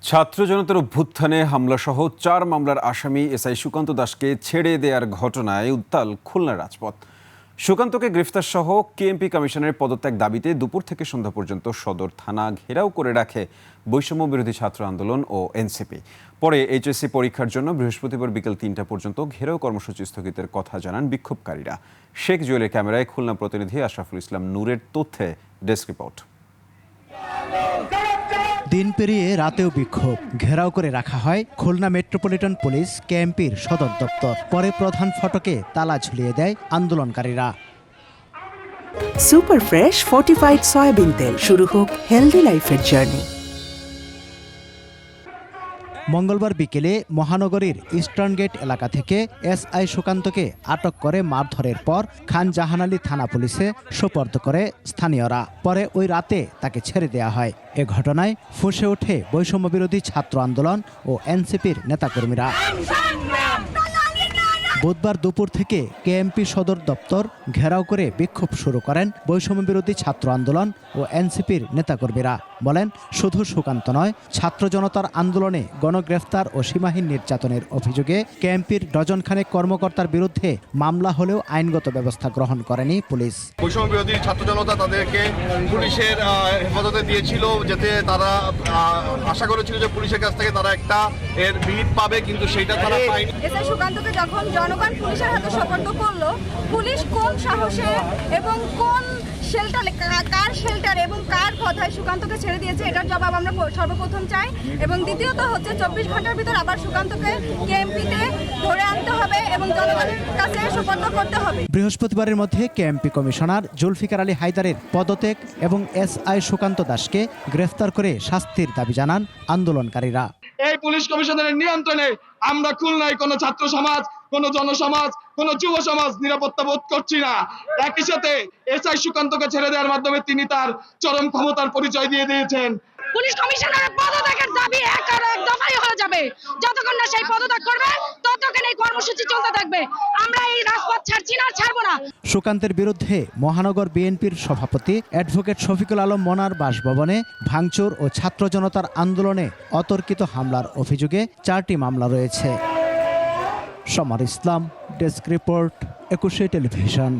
ছাত্র জনতার অভ্যুত্থানে হামলাসহ 4 মামলার আসামি এসআই সুকান্ত দাসকে ছেড়ে দেওয়ার ঘটনায় উত্তাল খুলনার রাজপথ। সুকান্তকে গ্রেফতার সহ কেএমপি কমিশনের পদত্যাগ দাবিতে দুপুর থেকে সন্ধ্যা পর্যন্ত সদর থানা ঘেরাও করে রাখে বৈষম্য বিরোধী ছাত্র আন্দোলন ও এনসিপি। পরে এইচএসসি পরীক্ষার জন্য বৃহস্পতিবার বিকেল 3টা পর্যন্ত ঘেরাও কর্মসূচি স্থগিতের কথা জানান বিক্ষোভকারীরা। শেখ জুয়েলের ক্যামেরায় খুলনা প্রতিনিধি আশরাফুল ইসলাম নূরের তথ্যে ডেস্ক রিপোর্ট। দিন পেরিয়ে রাতেও বিক্ষোভ, ঘেরাও করে রাখা হয় খুলনা মেট্রোপলিটন পুলিশ কেএমপির সদর দপ্তর। পরে প্রধান ফটকে তালা ঝুলিয়ে দেয় আন্দোলনকারীরা। সুপার ফ্রেশ ফর্টিফাইড সয়াবিন তেল, শুরু হোক হেলদি লাইফের জার্নি। মঙ্গলবার বিকেলে মহানগরীর ইস্টার্ন গেট এলাকা থেকে এসআই সুকান্তকে আটক করে মারধরের পর খান জাহান আলী থানা পুলিশে সোপর্দ করে স্থানীয়রা। পরে ওই রাতে তাকে ছেড়ে দেওয়া হয়। এ ঘটনায় ফুঁসে ওঠে বৈষম্য বিরোধী ছাত্র আন্দোলন ও এনসিপির নেতাকর্মীরা। বুধবার দুপুর থেকে কেএমপি সদর দপ্তর ঘেরাও করে বিক্ষোভ শুরু করেন বৈষম্য বিরোধী ছাত্র আন্দোলন ও এনসিপির নেতাকর্মীরা। বলেন, শুধু সুকান্ত নয়, ছাত্র জনতার আন্দোলনে গণগ্রেফতার ও সীমাহীন নির্যাতনের অভিযোগে কেএমপির ডজনখানেক কর্মকর্তার বিরুদ্ধে মামলা হলেও আইনগত ব্যবস্থা গ্রহণ করেনি পুলিশ। বৈষম্য বিরোধী ছাত্র জনতা তাদেরকে পুলিশের হেফাজতে দিয়েছিল, যাতে তারা আশা করেছিল যে পুলিশের কাছ থেকে তারা একটা এর বিহিত পাবে, কিন্তু সেটা তারা পায়নি। এসআই সুকান্তকে যখন জনগণ পুলিশের হাতে সোপর্দ করলো, পুলিশ কোন সাহসে এবং কোন শেল্টারে, কার শেল্টারে এবং কার কথায় সুকান্তকে ছেড়ে দিয়েছে, এটার জবাব আমরা সর্বপ্রথম চাই। এবং দ্বিতীয়ত হচ্ছে 24 ঘন্টার ভিতর আবার সুকান্তকে কেএমপিতে ধরে আনতে হবে এবং জনগণের কাছে সোপর্দ করতে হবে। বৃহস্পতিবারের মধ্যে কেএমপি কমিশনার জুলফিকার আলী হায়দারের পদত্যাগ এবং এসআই সুকান্ত দাসকে গ্রেফতার করে শাস্তির দাবি জানান আন্দোলনকারীরা। এই পুলিশ কমিশনারের নিয়ন্ত্রণে আমরা খুলনায় কোনো ছাত্র সমাজ, কোনো জনসমাজ, কোনো যুব সমাজ নিরাপত্তা বোধ করছি না। একই সাথে এসআই সুকান্তকে ছেড়ে দেওয়ার মাধ্যমে তিনি তার চরম ক্ষমতার পরিচয় দিয়ে দিয়েছেন। পুলিশ কমিশনারের পদত্যাগের দাবি এক দফাই হয়ে যাবে। যতক্ষণ না সেই পদত্যাগ করবে ততক্ষণ এই কর্মসূচি চলতে থাকবে। আমরা এই রাজপথ ছাড়ছি না, ছাড়বো না। সুকান্তের বিরুদ্ধে মহানগর বিএনপির সভাপতি অ্যাডভোকেট শফিকুল আলম মনার বাসভবনে ভাঙচুর ও ছাত্র জনতার আন্দোলনে অতর্কিত হামলার অভিযোগে 4টি মামলা রয়েছে। সমর ইসলাম, ডেস্ক রিপোর্ট, 21 টেলিভিশন।